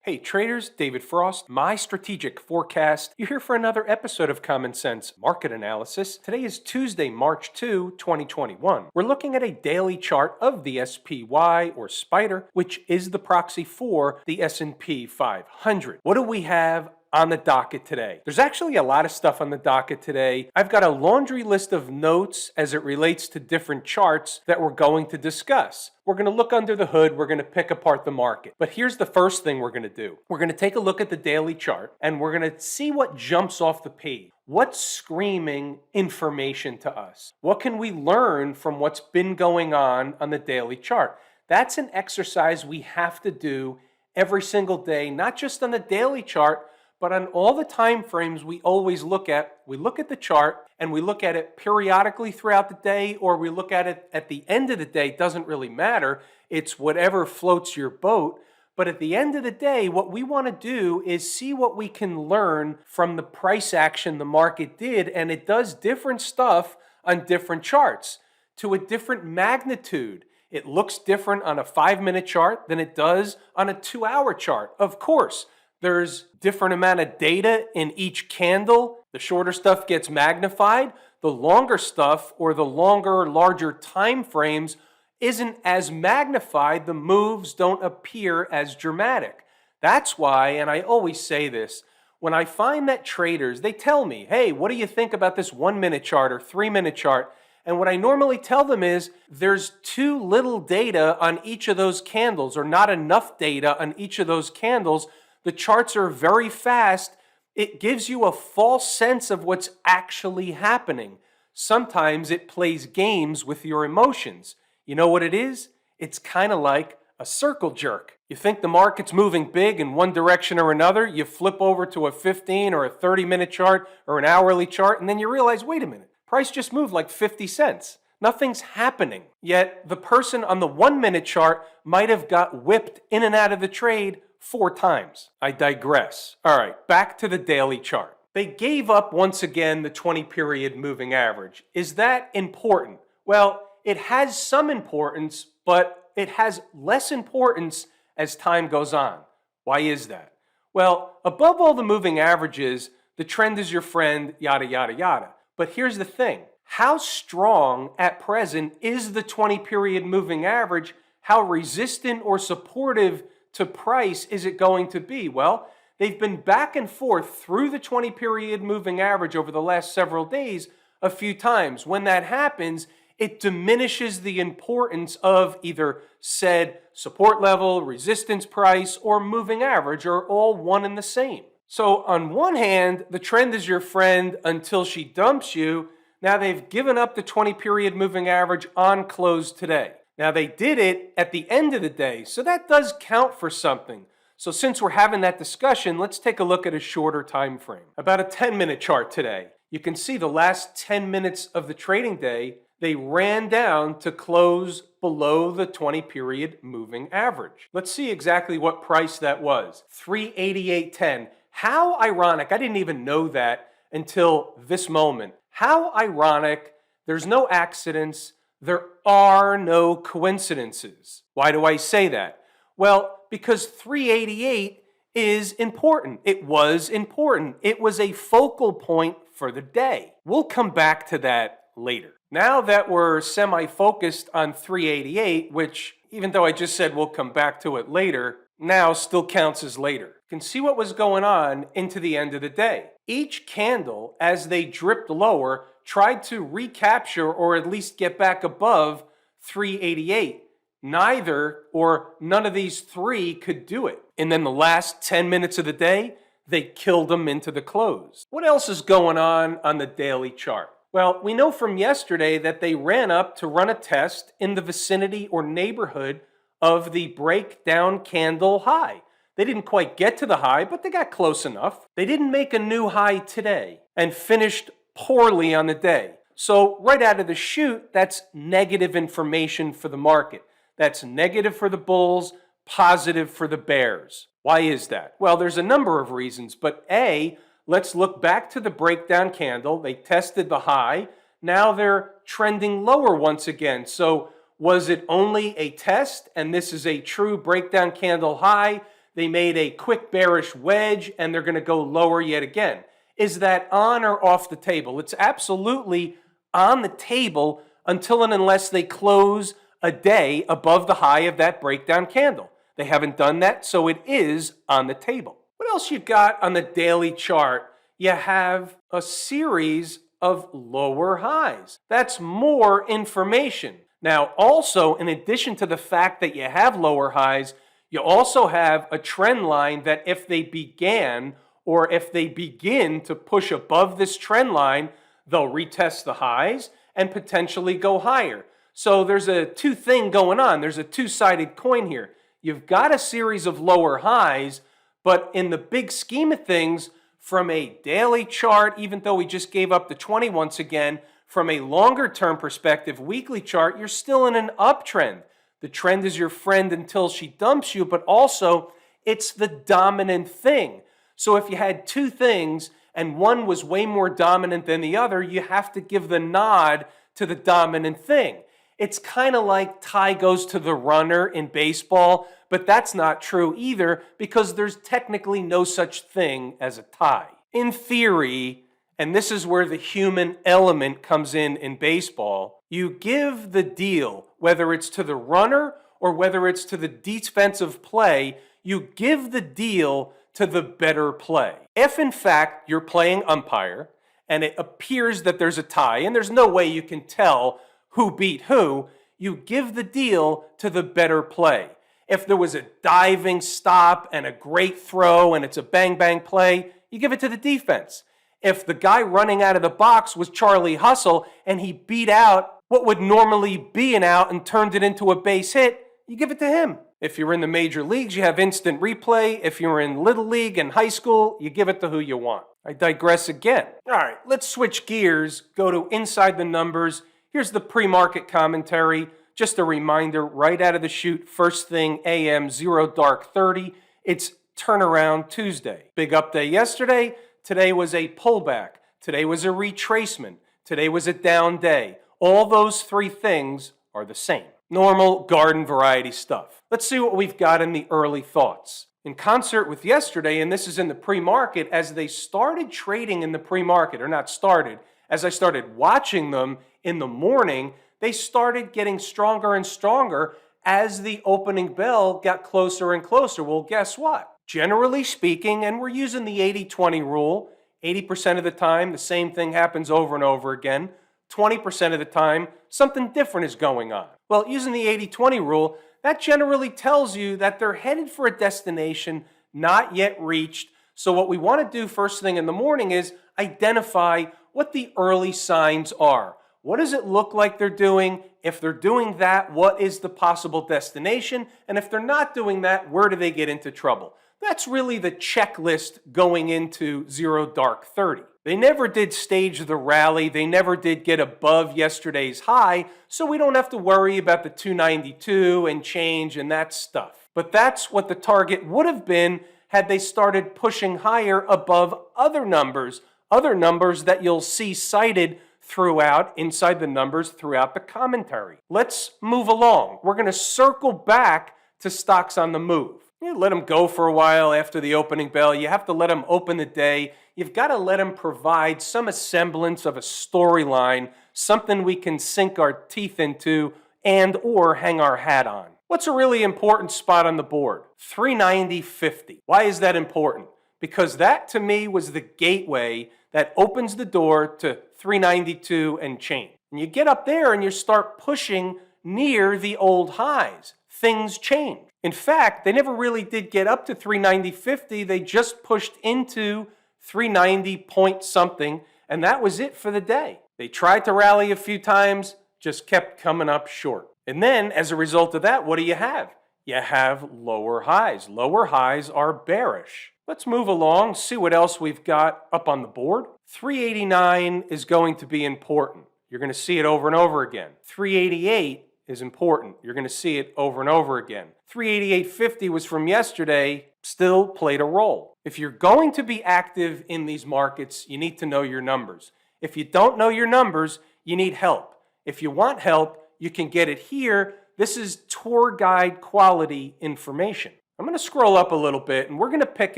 Hey traders, David Frost, my strategic forecast. You're here for another episode of Common Sense Market Analysis. Today is Tuesday, March 2, 2021. We're looking at a daily chart of the SPY or Spider, which is the proxy for the S&P 500. What do we have on the docket today? There's actually a lot of stuff on the docket today. I've got a laundry list of notes as it relates to different charts that we're going to discuss. We're going to look under the hood. We're going to pick apart the market. But here's the first thing we're going to do. We're going to take a look at the daily chart and we're going to see what jumps off the page. What's screaming information to us? What can we learn from what's been going on the daily chart? That's an exercise we have to do every single day, not just on the daily chart, but on all the time frames we always look at. We look at the chart and we look at it periodically throughout the day, or we look at it at the end of the day. It doesn't really matter. It's whatever floats your boat. But at the end of the day, what we want to do is see what we can learn from the price action the market did, and it does different stuff on different charts to a different magnitude. It looks different on a 5-minute chart than it does on a 2-hour chart. Of course, there's different amount of data in each candle. The shorter stuff gets magnified. The longer stuff, or the longer, larger time frames, isn't as magnified. The moves don't appear as dramatic. That's why, and I always say this, when I find that traders, they tell me, hey, what do you think about this 1-minute chart or 3-minute chart? And what I normally tell them is there's too little data on each of those candles, or not enough data on each of those candles. The charts are very fast. It gives you a false sense of what's actually happening. Sometimes it plays games with your emotions. You know what it is? It's kind of like a circle jerk. You think the market's moving big in one direction or another, you flip over to a 15 or a 30-minute chart or an hourly chart, and then you realize, wait a minute, price just moved like 50 cents. Nothing's happening. Yet the person on the 1-minute chart might have got whipped in and out of the trade 4 times. I digress. All right, back to the daily chart. They gave up once again the 20-period moving average. Is that important? Well, it has some importance, but it has less importance as time goes on. Why is that? Well, above all the moving averages, the trend is your friend, yada, yada, yada. But here's the thing. How strong at present is the 20-period moving average? How resistant or supportive to price is it going to be? Well, they've been back and forth through the 20-period moving average over the last several days a few times. When that happens, it diminishes the importance of either said support level, resistance price, or moving average, are all one and the same. So on one hand, the trend is your friend until she dumps you. Now they've given up the 20-period moving average on close today. Now they did it at the end of the day, so that does count for something. So since we're having that discussion, let's take a look at a shorter time frame. About a 10-minute chart today. You can see the last 10 minutes of the trading day, they ran down to close below the 20-period moving average. Let's see exactly what price that was. 388.10. How ironic. I didn't even know that until this moment. How ironic. There's no accidents. There are no coincidences. Why do I say that? Well, because 388 is important. It was important. It was a focal point for the day. We'll come back to that later. Now that we're semi-focused on 388, which even though I just said we'll come back to it later, now still counts as later. You can see what was going on into the end of the day. Each candle, as they dripped lower, tried to recapture or at least get back above 388. Neither or none of these three could do it. And then the last 10 minutes of the day, they killed them into the close. What else is going on the daily chart? Well, we know from yesterday that they ran up to run a test in the vicinity or neighborhood of the breakdown candle high. They didn't quite get to the high, but they got close enough. They didn't make a new high today and finished poorly on the day. So right out of the chute, that's negative information for the market. That's negative for the bulls, positive for the bears. Why is that? Well, there's a number of reasons, but A, let's look back to the breakdown candle. They tested the high. Now they're trending lower once again. So was it only a test and this is a true breakdown candle high They made a quick bearish wedge and they're going to go lower yet again. Is that on or off the table? It's absolutely on the table until and unless they close a day above the high of that breakdown candle. They haven't done that, so it is on the table. What else you got on the daily chart? You have a series of lower highs. That's more information. Now, also, in addition to the fact that you have lower highs, you also have a trend line that if they began or if they begin to push above this trend line, they'll retest the highs and potentially go higher. So there's a two-thing going on. There's a two-sided coin here. You've got a series of lower highs, but in the big scheme of things, from a daily chart, even though we just gave up the 20 once again, from a longer-term perspective, weekly chart, you're still in an uptrend. The trend is your friend until she dumps you, but also it's the dominant thing. So if you had two things and one was way more dominant than the other, you have to give the nod to the dominant thing. It's kind of like tie goes to the runner in baseball, but that's not true either because there's technically no such thing as a tie. In theory, and this is where the human element comes in baseball, you give the deal, whether it's to the runner or whether it's to the defensive play, you give the deal to the better play. If in fact you're playing umpire and it appears that there's a tie and there's no way you can tell who beat who, you give the deal to the better play. If there was a diving stop and a great throw and it's a bang-bang play, you give it to the defense. If the guy running out of the box was Charlie Hustle and he beat out what would normally be an out and turned it into a base hit, you give it to him. If you're in the major leagues, you have instant replay. If you're in little league and high school, you give it to who you want. I digress again. All right, let's switch gears, go to inside the numbers. Here's the pre-market commentary. Just a reminder, right out of the chute, first thing AM, 0 dark 30. It's turnaround Tuesday. Big up day yesterday. Today was a pullback. Today was a retracement. Today was a down day. All those three things are the same. Normal garden variety stuff. Let's see what we've got in the early thoughts. In concert with yesterday, and this is in the pre-market, as they started trading in the pre-market, or not started, as I started watching them in the morning, they started getting stronger and stronger as the opening bell got closer and closer. Well, guess what? Generally speaking, and we're using the 80-20 rule, 80% of the time, the same thing happens over and over again. 20% of the time, something different is going on. Well, using the 80-20 rule, that generally tells you that they're headed for a destination not yet reached. So what we want to do first thing in the morning is identify what the early signs are. What does it look like they're doing? If they're doing that, what is the possible destination? And if they're not doing that, where do they get into trouble? That's really the checklist going into 0 dark 30. They never did stage the rally. They never did get above yesterday's high, so we don't have to worry about the 292 and change and that stuff. But that's what the target would have been had they started pushing higher above other numbers that you'll see cited throughout, inside the numbers, throughout the commentary. Let's move along. We're going to circle back to stocks on the move. You let them go for a while after the opening bell. You have to let them open the day. You've got to let them provide some semblance of a storyline, something we can sink our teeth into and or hang our hat on. What's a really important spot on the board? 390.50. Why is that important? Because that, to me, was the gateway that opens the door to 392 and change. And you get up there and you start pushing near the old highs. Things change. In fact, they never really did get up to 390.50. They just pushed into 390 point something, and that was it for the day. They tried to rally a few times, just kept coming up short. And then, as a result of that, what do you have? You have lower highs. Lower highs are bearish. Let's move along, see what else we've got up on the board. 389 is going to be important. You're going to see it over and over again. 388 is important. You're going to see it over and over again. 388.50 was from yesterday, still played a role. If you're going to be active in these markets, you need to know your numbers. If you don't know your numbers, you need help. If you want help, you can get it here. This is tour guide quality information. I'm going to scroll up a little bit and we're going to pick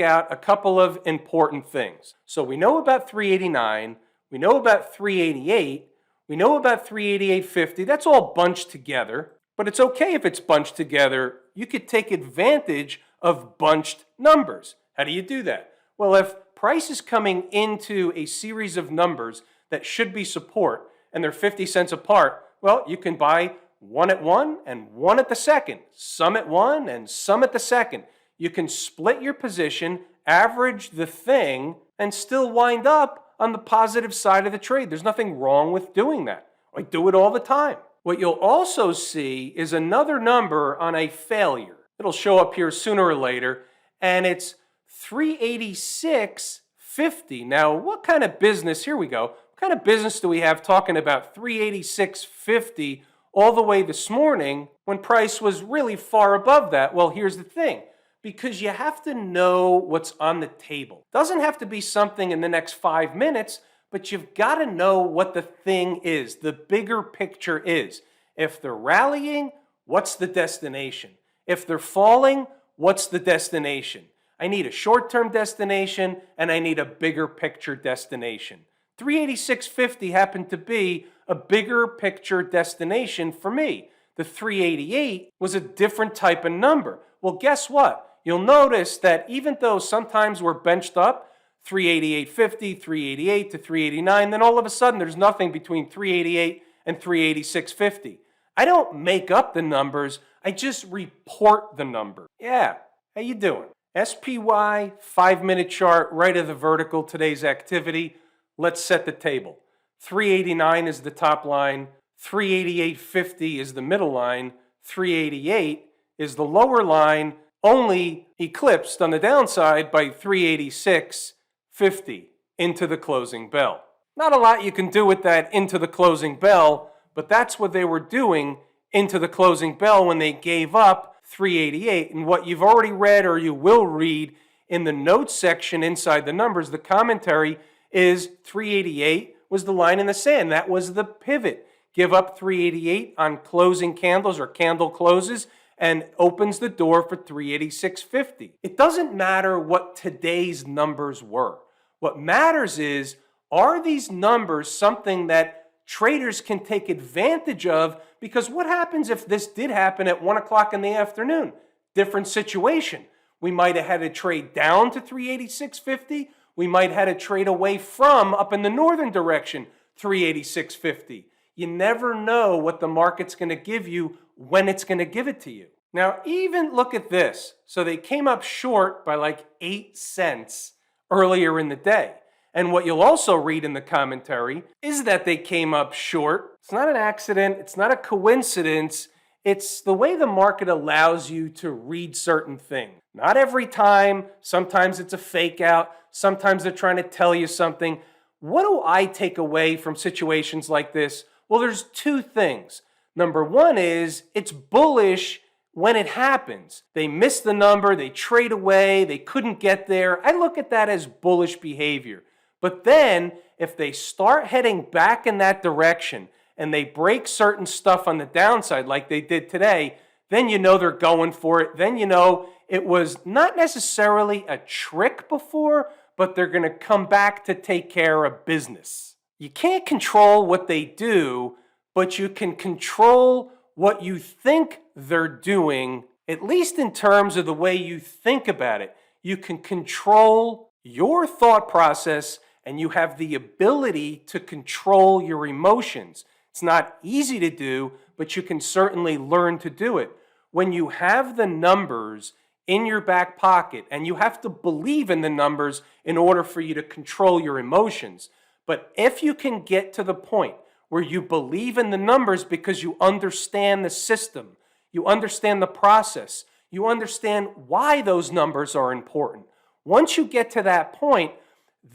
out a couple of important things. So we know about 389, we know about 388, we know about 388.50. That's all bunched together, but it's okay if it's bunched together. You could take advantage of bunched numbers. How do you do that? Well, if price is coming into a series of numbers that should be support and they're 50 cents apart, well, you can buy one at one and one at the second, some at one and some at the second. You can split your position, average the thing, and still wind up on the positive side of the trade. There's nothing wrong with doing that. I do it all the time. What you'll also see is another number on a failure. It'll show up here sooner or later, and it's 386.50. Now, what kind of business, here we go, what kind of business do we have talking about 386.50 all the way this morning when price was really far above that? Well, here's the thing. Because you have to know what's on the table. Doesn't have to be something in the next 5 minutes, but you've got to know what the thing is, the bigger picture is. If they're rallying, what's the destination? If they're falling, what's the destination? I need a short-term destination and I need a bigger picture destination. 386.50 happened to be a bigger picture destination for me. The 388 was a different type of number. Well, guess what? You'll notice that even though sometimes we're benched up, 388.50, 388 to 389, then all of a sudden there's nothing between 388 and 386.50. I don't make up the numbers, I just report the number. Yeah, how you doing? SPY, 5-minute chart, right of the vertical, today's activity. Let's set the table. 389 is the top line, 388.50 is the middle line, 388 is the lower line, only eclipsed on the downside by 386.50 into the closing bell. Not a lot you can do with that into the closing bell, but that's what they were doing into the closing bell when they gave up 388. And what you've already read or you will read in the notes section inside the numbers, the commentary is 388 was the line in the sand. That was the pivot. Give up 388 on closing candles or candle closes and opens the door for 386.50. It doesn't matter what today's numbers were. What matters is, are these numbers something that traders can take advantage of? Because what happens if this did happen at 1 o'clock in the afternoon? Different situation. We might have had to trade down to 386.50. We might have had to trade away from, up in the northern direction, 386.50. You never know what the market's going to give you when it's going to give it to you. Now, even look at this. So they came up short by like 8 cents earlier in the day. And what you'll also read in the commentary is that they came up short. It's not an accident. It's not a coincidence. It's the way the market allows you to read certain things. Not every time. Sometimes it's a fake out. Sometimes they're trying to tell you something. What do I take away from situations like this? Well, there's two things. Number one is it's bullish when it happens. They miss the number, they trade away, they couldn't get there. I look at that as bullish behavior. But then if they start heading back in that direction and they break certain stuff on the downside like they did today, then you know they're going for it. Then you know it was not necessarily a trick before, but they're going to come back to take care of business. You can't control what they do, but you can control what you think they're doing, at least in terms of the way you think about it. You can control your thought process and you have the ability to control your emotions. It's not easy to do, but you can certainly learn to do it. When you have the numbers in your back pocket, and you have to believe in the numbers in order for you to control your emotions. But if you can get to the point where you believe in the numbers because you understand the system, you understand the process, you understand why those numbers are important. Once you get to that point,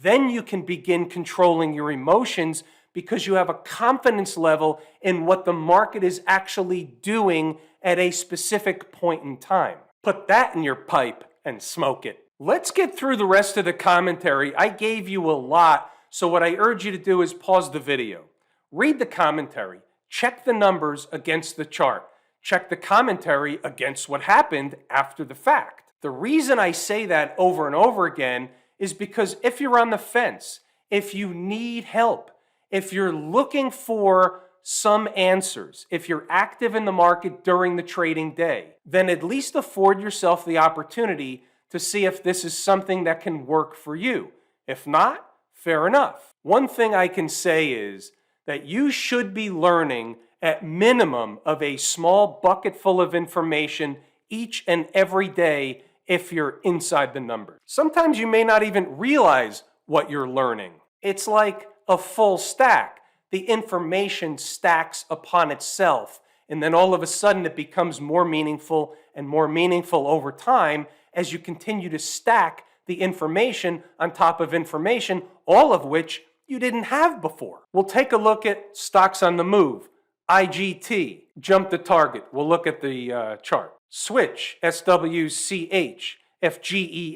then you can begin controlling your emotions because you have a confidence level in what the market is actually doing at a specific point in time. Put that in your pipe and smoke it. Let's get through the rest of the commentary. I gave you a lot, so what I urge you to do is pause the video. Read the commentary. Check the numbers against the chart. Check the commentary against what happened after the fact. The reason I say that over and over again is because if you're on the fence, if you need help, if you're looking for some answers, if you're active in the market during the trading day, then at least afford yourself the opportunity to see if this is something that can work for you. If not, fair enough. One thing I can say is that you should be learning at minimum of a small bucket full of information each and every day if you're inside the numbers. Sometimes you may not even realize what you're learning. It's like a full stack. The information stacks upon itself, and then all of a sudden it becomes more meaningful and more meaningful over time as you continue to stack the information on top of information, all of which you didn't have before. We'll take a look at stocks on the move. IGT, jump the target. We'll look at the chart. Switch, SWCH, FGENINSG.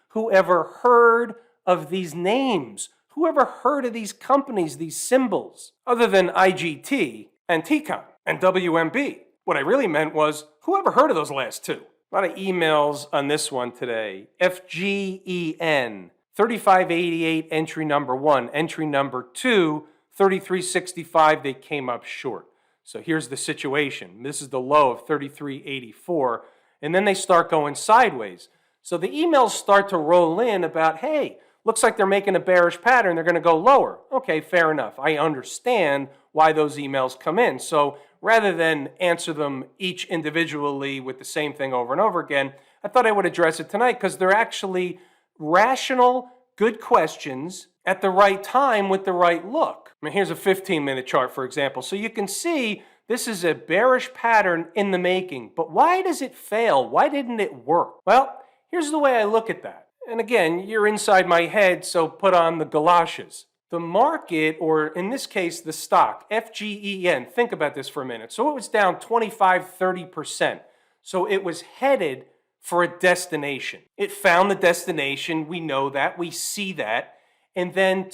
Whoever heard of these names? Whoever heard of these companies, these symbols? Other than IGT and TCON and WMB. What I really meant was, whoever heard of those last two? A lot of emails on this one today. FGEN, 3588, entry number 1. Entry number 2, 3365, they came up short. So here's the situation. This is the low of 3384, and then they start going sideways. So the emails start to roll in about, hey, looks like they're making a bearish pattern, they're going to go lower. Okay, fair enough. I understand why those emails come in. So rather than answer them each individually with the same thing over and over again, I thought I would address it tonight because they're actually rational, good questions at the right time with the right look. I mean, here's a 15-minute chart, for example. So you can see this is a bearish pattern in the making. But why does it fail? Why didn't it work? Well, here's the way I look at that. And again, you're inside my head, so put on the galoshes. The market, or in this case, the stock, FGEN, think about this for a minute. So it was down 25-30%. So it was headed for a destination. It found the destination. We know that. We see that. And then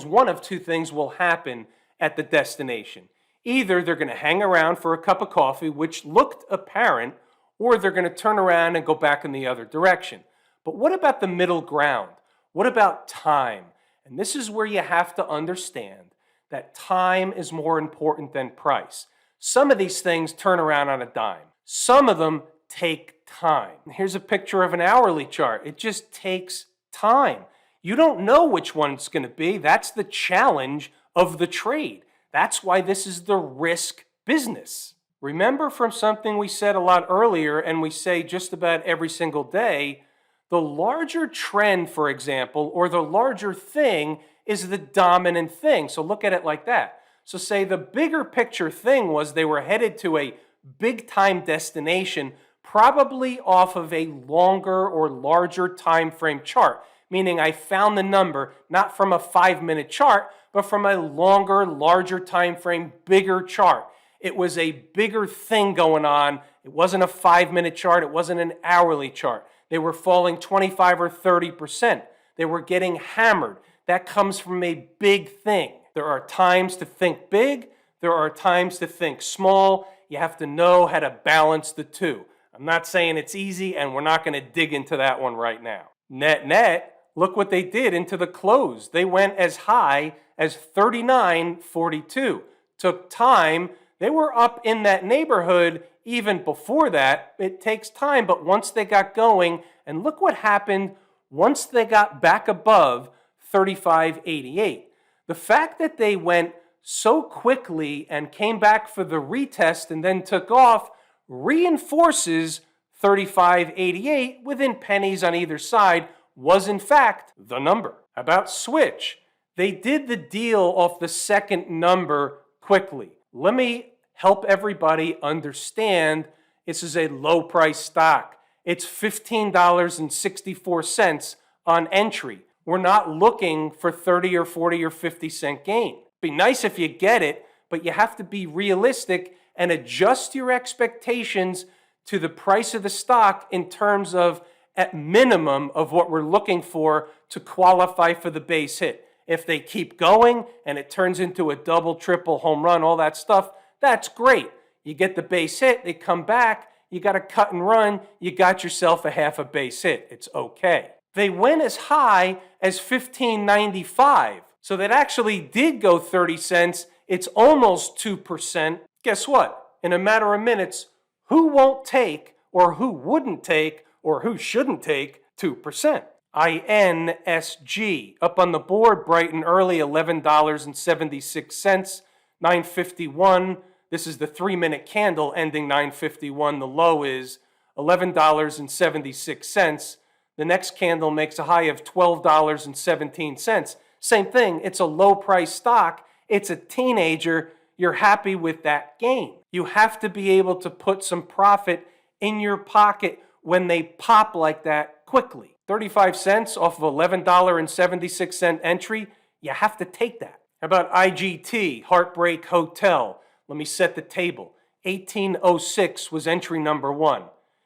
one of two things will happen at the destination. Either they're going to hang around for a cup of coffee, which looked apparent, or they're going to turn around and go back in the other direction. But what about the middle ground? What about time? And this is where you have to understand that time is more important than price. Some of these things turn around on a dime. Some of them take time. Here's a picture of an hourly chart. It just takes time. You don't know which one it's going to be. That's the challenge of the trade. That's why this is the risk business. Remember from something we said a lot earlier, and we say just about every single day, the larger trend, for example, or the larger thing is the dominant thing. So look at it like that. So say the bigger picture thing was they were headed to a big time destination, probably off of a longer or larger time frame chart. Meaning I found the number not from a 5-minute chart, but from a longer, larger time frame, bigger chart. It was a bigger thing going on. It wasn't a 5-minute chart. It wasn't an hourly chart. They were falling 25 or 30%. They were getting hammered. That comes from a big thing. There are times to think big. There are times to think small. You have to know how to balance the two. I'm not saying it's easy, and we're not going to dig into that one right now. Net, look what they did into the close. They went as high as 39.42. Took time. They were up in that neighborhood even before that. It takes time, but once they got going, and look what happened once they got back above 35.88. The fact that they went so quickly and came back for the retest and then took off reinforces 35.88 within pennies on either side was in fact the number. About Switch, they did the deal off the second number quickly. Let me help everybody understand this is a low price stock. It's $15.64 on entry. We're not looking for 30 or 40 or 50 cent gain. Be nice if you get it, but you have to be realistic and adjust your expectations to the price of the stock in terms of at minimum of what we're looking for to qualify for the base hit. If they keep going and it turns into a double, triple, home run, all that stuff, that's great. You get the base hit, they come back, You got to cut and run. You got yourself a half a base hit. It's okay. They went as high as $15.95. So that actually did go 30 cents. It's almost 2%. Guess what? In a matter of minutes, who won't take, or who wouldn't take, or who shouldn't take 2%? INSG up on the board bright and early, $11.76, 951. This is the 3-minute candle ending 951. The low is $11.76. The next candle makes a high of $12.17. Same thing, it's a low price stock. It's a teenager. You're happy with that gain. You have to be able to put some profit in your pocket when they pop like that quickly. 35 cents off of $11.76 entry, you have to take that. How about IGT, Heartbreak Hotel? Let me set the table. 1806 was entry number 1.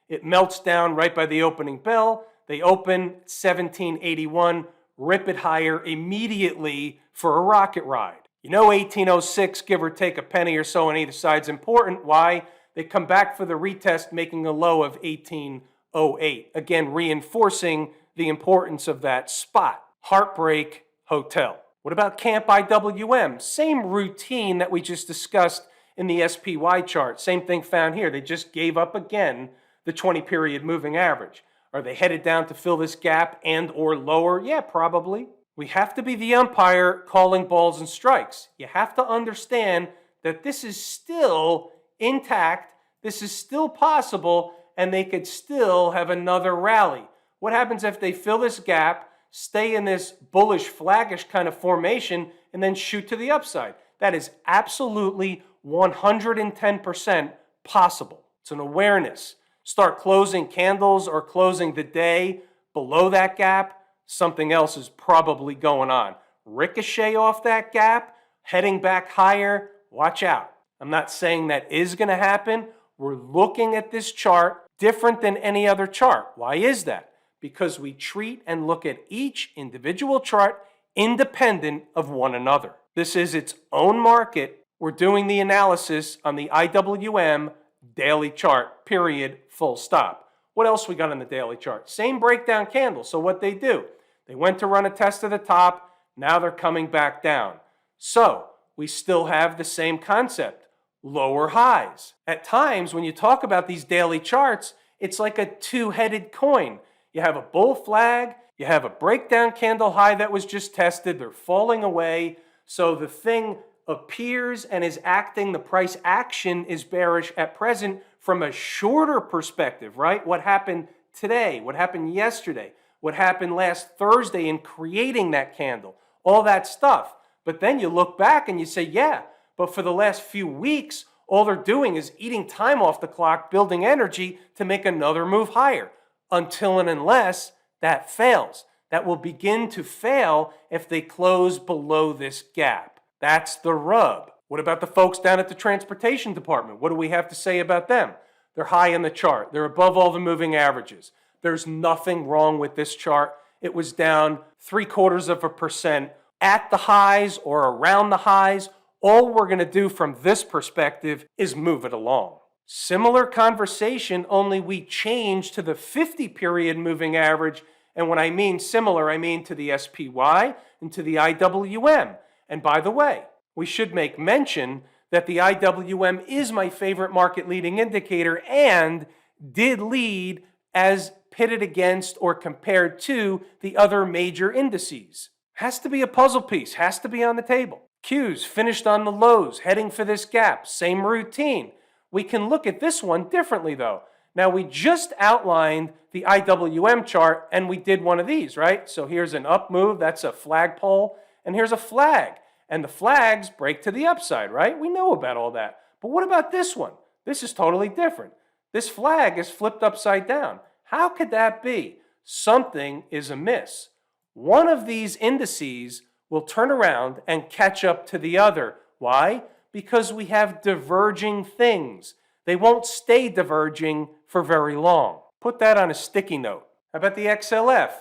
It melts down right by the opening bell. They open 1781, rip it higher immediately for a rocket ride. You know 1806, give or take a penny or so on either side, is important. Why? They come back for the retest, making a low of 1808. Again, reinforcing the importance of that spot. Heartbreak Hotel. What about Camp IWM? Same routine that we just discussed in the SPY chart. Same thing found here. They just gave up again the 20-period moving average. Are they headed down to fill this gap and or lower? Yeah, probably. We have to be the umpire calling balls and strikes. You have to understand that this is still intact, this is still possible, and they could still have another rally. What happens if they fill this gap, stay in this bullish, flaggish kind of formation, and then shoot to the upside? That is absolutely 110% possible. It's an awareness. Start closing candles or closing the day below that gap, something else is probably going on. Ricochet off that gap, heading back higher, watch out. I'm not saying that is going to happen. We're looking at this chart different than any other chart. Why is that? Because we treat and look at each individual chart independent of one another. This is its own market. We're doing the analysis on the IWM daily chart, period, full stop. What else we got on the daily chart? Same breakdown candle. So what they do, they went to run a test to the top. Now they're coming back down. So we still have the same concept, lower highs. At times when you talk about these daily charts, it's like a two-headed coin. You have a bull flag, you have a breakdown candle high that was just tested, they're falling away. So the thing appears and is acting, the price action is bearish at present from a shorter perspective, right? What happened today? What happened yesterday? What happened last Thursday in creating that candle? All that stuff. But then you look back and you say, yeah, but for the last few weeks, all they're doing is eating time off the clock, building energy to make another move higher. Until and unless that fails. That will begin to fail if they close below this gap. That's the rub. What about the folks down at the transportation department? What do we have to say about them? They're high in the chart. They're above all the moving averages. There's nothing wrong with this chart. It was down 0.75% at the highs or around the highs. All we're going to do from this perspective is move it along. Similar conversation, only we change to the 50-period moving average. And when I mean similar, I mean to the SPY and to the IWM. And by the way, we should make mention that the IWM is my favorite market leading indicator and did lead as pitted against or compared to the other major indices. Has to be a puzzle piece, has to be on the table. Qs finished on the lows, heading for this gap, same routine. We can look at this one differently though. Now we just outlined the IWM chart and we did one of these, right? So here's an up move, that's a flagpole, and here's a flag. And the flags break to the upside, right? We know about all that. But what about this one? This is totally different. This flag is flipped upside down. How could that be? Something is amiss. One of these indices will turn around and catch up to the other. Why? Because we have diverging things. They won't stay diverging for very long. Put that on a sticky note. How about the XLF?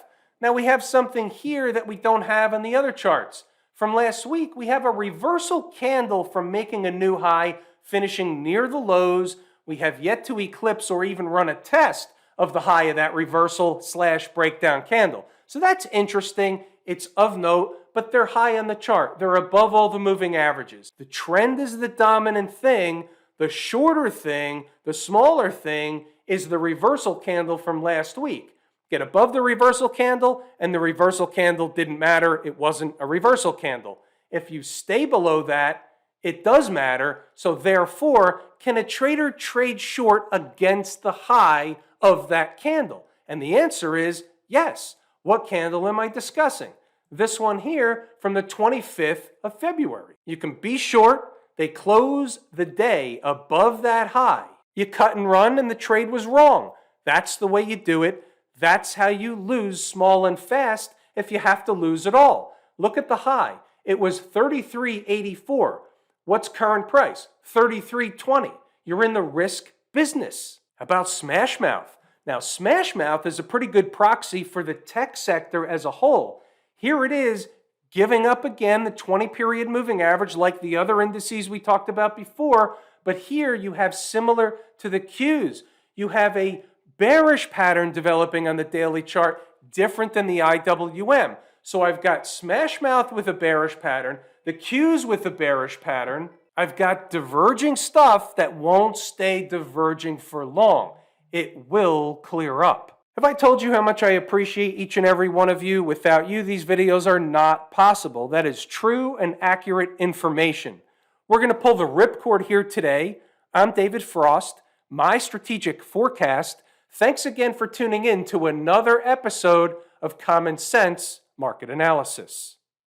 Now we have something here that we don't have on the other charts. From last week, we have a reversal candle from making a new high, finishing near the lows. We have yet to eclipse or even run a test of the high of that reversal / breakdown candle. So that's interesting. It's of note, but they're high on the chart. They're above all the moving averages. The trend is the dominant thing. The shorter thing, the smaller thing, is the reversal candle from last week. Get above the reversal candle, and the reversal candle didn't matter. It wasn't a reversal candle. If you stay below that, it does matter. So therefore, can a trader trade short against the high of that candle? And the answer is yes. What candle am I discussing? This one here from the 25th of February. You can be short. They close the day above that high. You cut and run and the trade was wrong. That's the way you do it. That's how you lose small and fast if you have to lose at all. Look at the high. It was 33.84. What's current price? 33.20. You're in the risk business. How about smash mouth? Now, smash mouth is a pretty good proxy for the tech sector as a whole. Here it is, giving up again the 20-period moving average like the other indices we talked about before, but here you have similar to the Qs. You have a bearish pattern developing on the daily chart, different than the IWM. So I've got smash mouth with a bearish pattern, the Qs with a bearish pattern. I've got diverging stuff that won't stay diverging for long. It will clear up. Have I told you how much I appreciate each and every one of you? Without you, these videos are not possible. That is true and accurate information. We're going to pull the ripcord here today. I'm David Frost, my strategic forecast. Thanks again for tuning in to another episode of Common Sense Market Analysis.